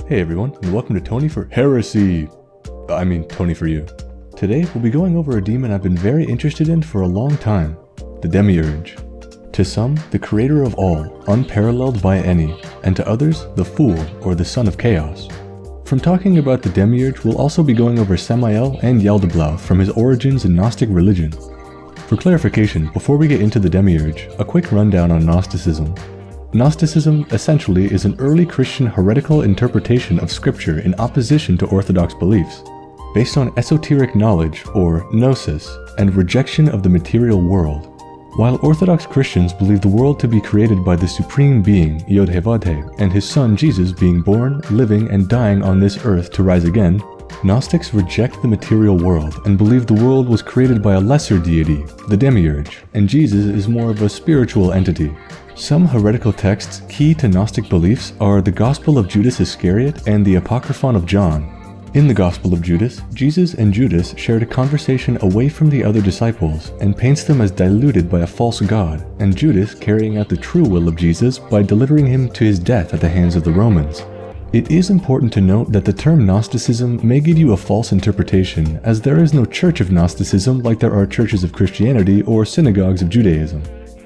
Hey everyone, and welcome to Tony for Heresy. Tony for you. Today we'll be going over a demon I've been very interested in for a long time, the Demiurge. To some, the creator of all, unparalleled by any, and to others, the fool or the son of chaos. From talking about the Demiurge, we'll also be going over Samael and Yaldablaoth from his origins in Gnostic religion. For clarification, before we get into the Demiurge, a quick rundown on Gnosticism. Gnosticism essentially is an early Christian heretical interpretation of scripture in opposition to orthodox beliefs, based on esoteric knowledge, or Gnosis, and rejection of the material world. While Orthodox Christians believe the world to be created by the supreme being, YHVH, and his son Jesus being born, living, and dying on this earth to rise again, Gnostics reject the material world and believe the world was created by a lesser deity, the Demiurge, and Jesus is more of a spiritual entity. Some heretical texts key to Gnostic beliefs are the Gospel of Judas Iscariot and the apocryphon of John. In the Gospel of Judas, Jesus and Judas shared a conversation away from the other disciples and paints them as diluted by a false god, and Judas carrying out the true will of Jesus by delivering him to his death at the hands of the Romans. It is important to note that the term Gnosticism may give you a false interpretation, as there is no church of Gnosticism like there are churches of Christianity or synagogues of Judaism.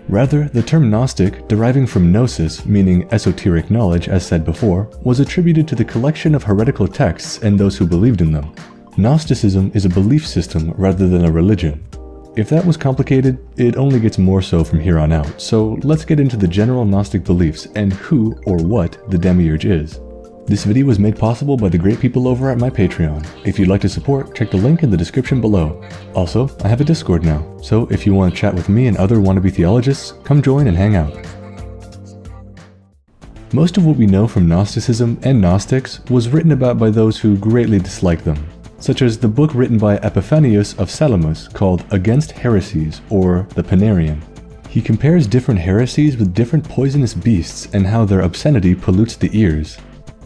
Rather, the term Gnostic, deriving from Gnosis, meaning esoteric knowledge as said before, was attributed to the collection of heretical texts and those who believed in them. Gnosticism is a belief system rather than a religion. If that was complicated, it only gets more so from here on out, so let's get into the general Gnostic beliefs and who or what the Demiurge is. This video was made possible by the great people over at my Patreon. If you'd like to support, check the link in the description below. Also, I have a Discord now, so if you want to chat with me and other wannabe theologists, come join and hang out. Most of what we know from Gnosticism and Gnostics was written about by those who greatly disliked them, such as the book written by Epiphanius of Salamis called Against Heresies, or the Panarion. He compares different heresies with different poisonous beasts and how their obscenity pollutes the ears.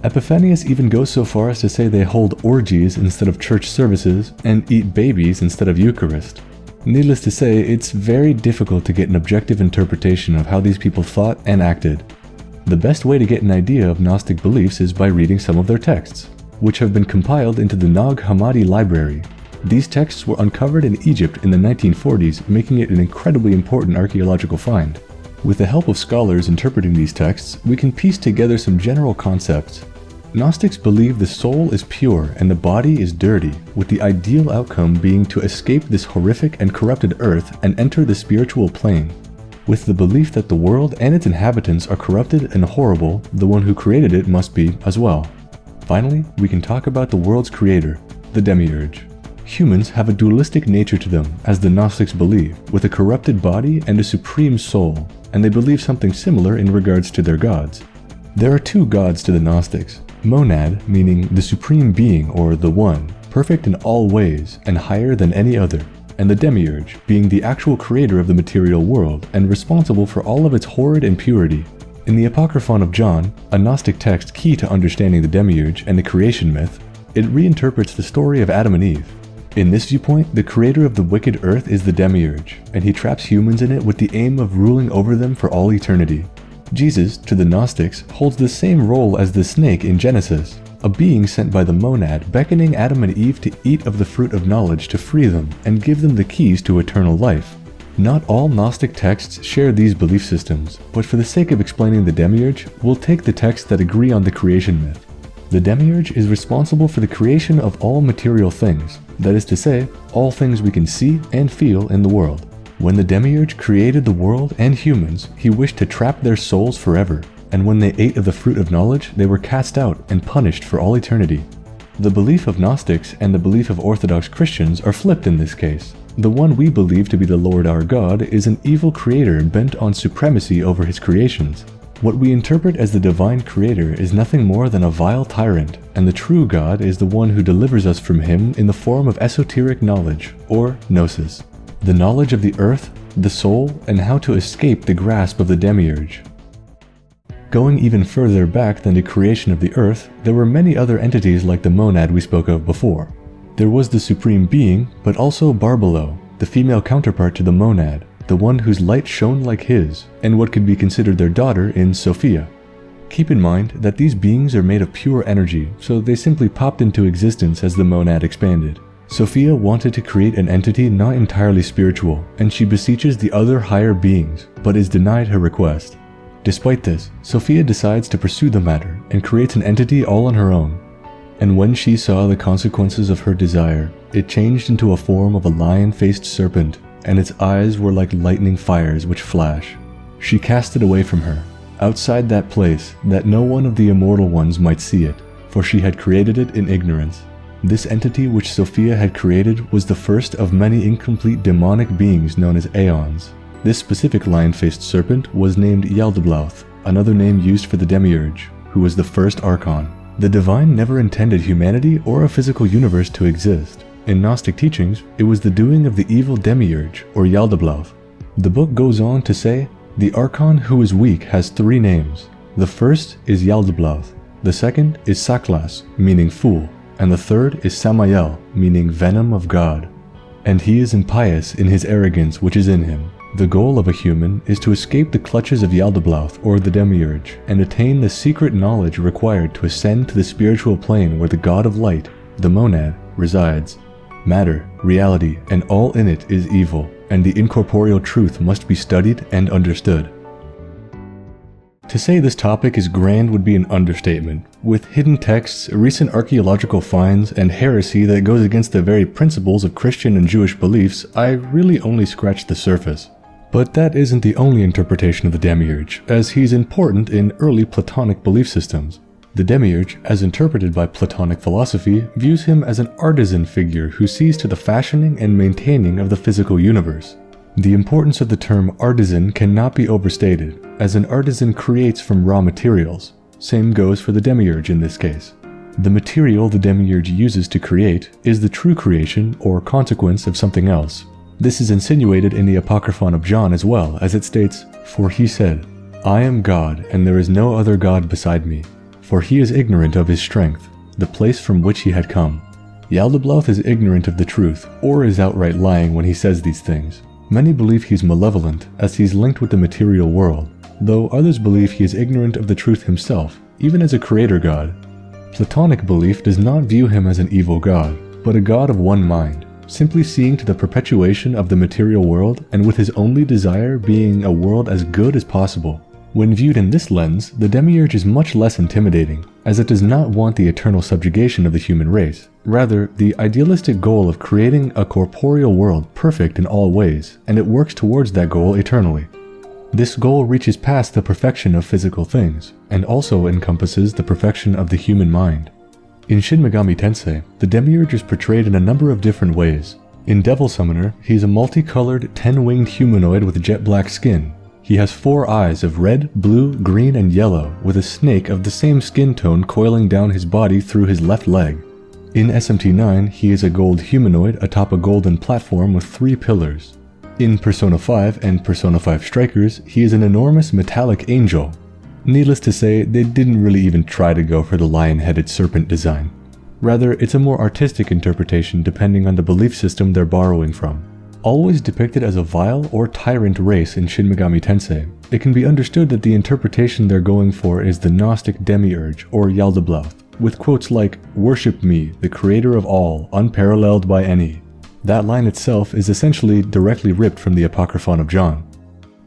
Epiphanius even goes so far as to say they hold orgies instead of church services and eat babies instead of Eucharist. Needless to say, it's very difficult to get an objective interpretation of how these people thought and acted. The best way to get an idea of Gnostic beliefs is by reading some of their texts, which have been compiled into the Nag Hammadi library. These texts were uncovered in Egypt in the 1940s, making it an incredibly important archaeological find. With the help of scholars interpreting these texts, we can piece together some general concepts. Gnostics believe the soul is pure and the body is dirty, with the ideal outcome being to escape this horrific and corrupted earth and enter the spiritual plane. With the belief that the world and its inhabitants are corrupted and horrible, the one who created it must be as well. Finally, we can talk about the world's creator, the Demiurge. Humans have a dualistic nature to them, as the Gnostics believe, with a corrupted body and a supreme soul, and they believe something similar in regards to their gods. There are two gods to the Gnostics: Monad, meaning the supreme being or the one, perfect in all ways and higher than any other, and the Demiurge, being the actual creator of the material world and responsible for all of its horrid impurity. In the apocryphon of John, a Gnostic text key to understanding the Demiurge and the creation myth, it reinterprets the story of Adam and Eve. In this viewpoint, the creator of the wicked earth is the Demiurge, and he traps humans in it with the aim of ruling over them for all eternity. Jesus, to the Gnostics, holds the same role as the snake in Genesis, a being sent by the monad beckoning Adam and Eve to eat of the fruit of knowledge to free them and give them the keys to eternal life. Not all Gnostic texts share these belief systems, but for the sake of explaining the Demiurge, we'll take the texts that agree on the creation myth. The Demiurge is responsible for the creation of all material things, that is to say, all things we can see and feel in the world. When the Demiurge created the world and humans, he wished to trap their souls forever, and when they ate of the fruit of knowledge, they were cast out and punished for all eternity. The belief of Gnostics and the belief of Orthodox Christians are flipped in this case. The one we believe to be the Lord our God is an evil creator bent on supremacy over his creations. What we interpret as the divine creator is nothing more than a vile tyrant, and the true God is the one who delivers us from him in the form of esoteric knowledge, or Gnosis, the knowledge of the earth, the soul, and how to escape the grasp of the Demiurge. Going even further back than the creation of the earth, there were many other entities like the monad we spoke of before. There was the supreme being, but also Barbelo, the female counterpart to the monad, the one whose light shone like his, and what could be considered their daughter in Sophia. Keep in mind that these beings are made of pure energy, so they simply popped into existence as the monad expanded. Sophia wanted to create an entity not entirely spiritual, and she beseeches the other higher beings, but is denied her request. Despite this, Sophia decides to pursue the matter and creates an entity all on her own. And when she saw the consequences of her desire, it changed into a form of a lion-faced serpent, and its eyes were like lightning fires which flash. She cast it away from her, outside that place, that no one of the immortal ones might see it, for she had created it in ignorance. This entity which Sophia had created was the first of many incomplete demonic beings known as aeons. This specific lion-faced serpent was named Yaldablaoth, another name used for the Demiurge, who was the first archon. The divine never intended humanity or a physical universe to exist. In Gnostic teachings, it was the doing of the evil Demiurge, or Yaldablaoth. The book goes on to say, the archon who is weak has 3 names. The first is Yaldablaoth, the second is Saklas, meaning fool, and the third is Samael, meaning venom of God. And he is impious in his arrogance which is in him. The goal of a human is to escape the clutches of Yaldablaoth or the Demiurge and attain the secret knowledge required to ascend to the spiritual plane where the God of light, the monad, resides. Matter, reality, and all in it is evil, and the incorporeal truth must be studied and understood. To say this topic is grand would be an understatement. With hidden texts, recent archaeological finds, and heresy that goes against the very principles of Christian and Jewish beliefs, I really only scratched the surface. But that isn't the only interpretation of the Demiurge, as he's important in early Platonic belief systems. The Demiurge, as interpreted by Platonic philosophy, views him as an artisan figure who sees to the fashioning and maintaining of the physical universe. The importance of the term artisan cannot be overstated, as an artisan creates from raw materials. Same goes for the Demiurge in this case. The material the Demiurge uses to create is the true creation or consequence of something else. This is insinuated in the apocryphon of John as well, as it states, "For he said, I am God, and there is no other God beside me. For he is ignorant of his strength, the place from which he had come." Yaldablaoth is ignorant of the truth, or is outright lying when he says these things. Many believe he's malevolent, as he's linked with the material world, though others believe he is ignorant of the truth himself, even as a creator god. Platonic belief does not view him as an evil god, but a god of one mind, simply seeing to the perpetuation of the material world and with his only desire being a world as good as possible. When viewed in this lens, the Demiurge is much less intimidating, as it does not want the eternal subjugation of the human race. Rather, the idealistic goal of creating a corporeal world perfect in all ways, and it works towards that goal eternally. This goal reaches past the perfection of physical things, and also encompasses the perfection of the human mind. In Shin Megami Tensei, the Demiurge is portrayed in a number of different ways. In Devil Summoner, he is a multicolored, 10-winged humanoid with jet black skin. He has 4 eyes of red, blue, green, and yellow, with a snake of the same skin tone coiling down his body through his left leg. In SMT 9, he is a gold humanoid atop a golden platform with 3 pillars. In Persona 5 and Persona 5 Strikers, he is an enormous metallic angel. Needless to say, they didn't really even try to go for the lion-headed serpent design. Rather, it's a more artistic interpretation depending on the belief system they're borrowing from. Always depicted as a vile or tyrant race in Shin Megami Tensei, it can be understood that the interpretation they're going for is the Gnostic Demiurge or Yaldablaoth, with quotes like, "Worship me, the creator of all, unparalleled by any." That line itself is essentially directly ripped from the apocryphon of John.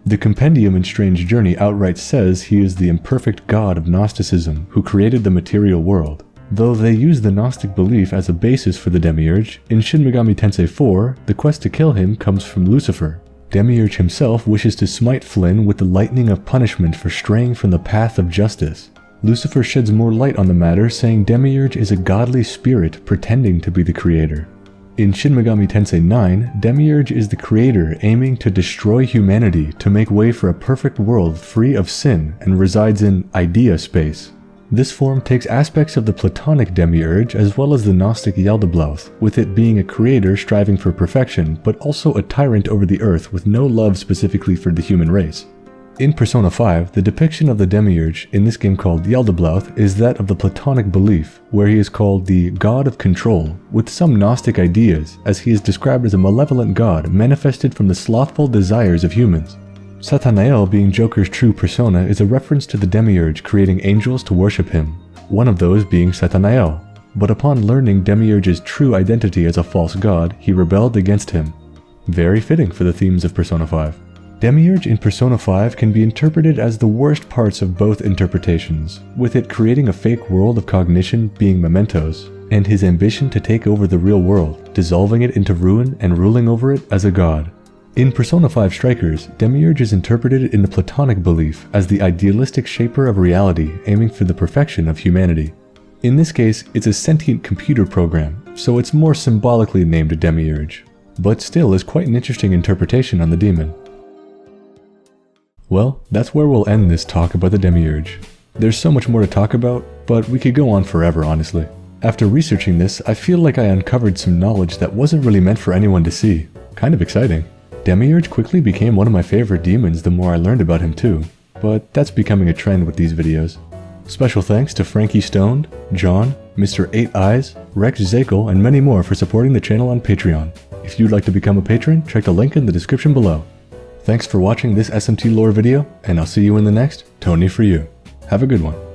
The Compendium in Strange Journey outright says he is the imperfect god of Gnosticism who created the material world. Though they use the Gnostic belief as a basis for the Demiurge, in Shin Megami Tensei 4, the quest to kill him comes from Lucifer. Demiurge himself wishes to smite Flynn with the lightning of punishment for straying from the path of justice. Lucifer sheds more light on the matter, saying Demiurge is a godly spirit pretending to be the creator. In Shin Megami Tensei 9, Demiurge is the creator aiming to destroy humanity to make way for a perfect world free of sin and resides in idea space. This form takes aspects of the Platonic Demiurge as well as the Gnostic Yaldablaoth, with it being a creator striving for perfection, but also a tyrant over the earth with no love specifically for the human race. In Persona 5, the depiction of the Demiurge in this game called Yaldablaoth is that of the Platonic belief, where he is called the God of Control, with some Gnostic ideas, as he is described as a malevolent god manifested from the slothful desires of humans. Samael, being Joker's true persona, is a reference to the Demiurge creating angels to worship him, one of those being Samael. But upon learning Demiurge's true identity as a false god, he rebelled against him. Very fitting for the themes of Persona 5. Demiurge in Persona 5 can be interpreted as the worst parts of both interpretations, with it creating a fake world of cognition being mementos, and his ambition to take over the real world, dissolving it into ruin and ruling over it as a god. In Persona 5 Strikers, Demiurge is interpreted in the Platonic belief as the idealistic shaper of reality aiming for the perfection of humanity. In this case, it's a sentient computer program, so it's more symbolically named a Demiurge, but still is quite an interesting interpretation on the demon. Well, that's where we'll end this talk about the Demiurge. There's so much more to talk about, but we could go on forever, honestly. After researching this, I feel like I uncovered some knowledge that wasn't really meant for anyone to see. Kind of exciting. Demiurge quickly became one of my favorite demons the more I learned about him too, but that's becoming a trend with these videos. Special thanks to Frankie Stoned, John, Mr. 8 Eyes, Rex Zakel, and many more for supporting the channel on Patreon. If you'd like to become a patron, check the link in the description below. Thanks for watching this SMT Lore video, and I'll see you in the next Tony for You. Have a good one.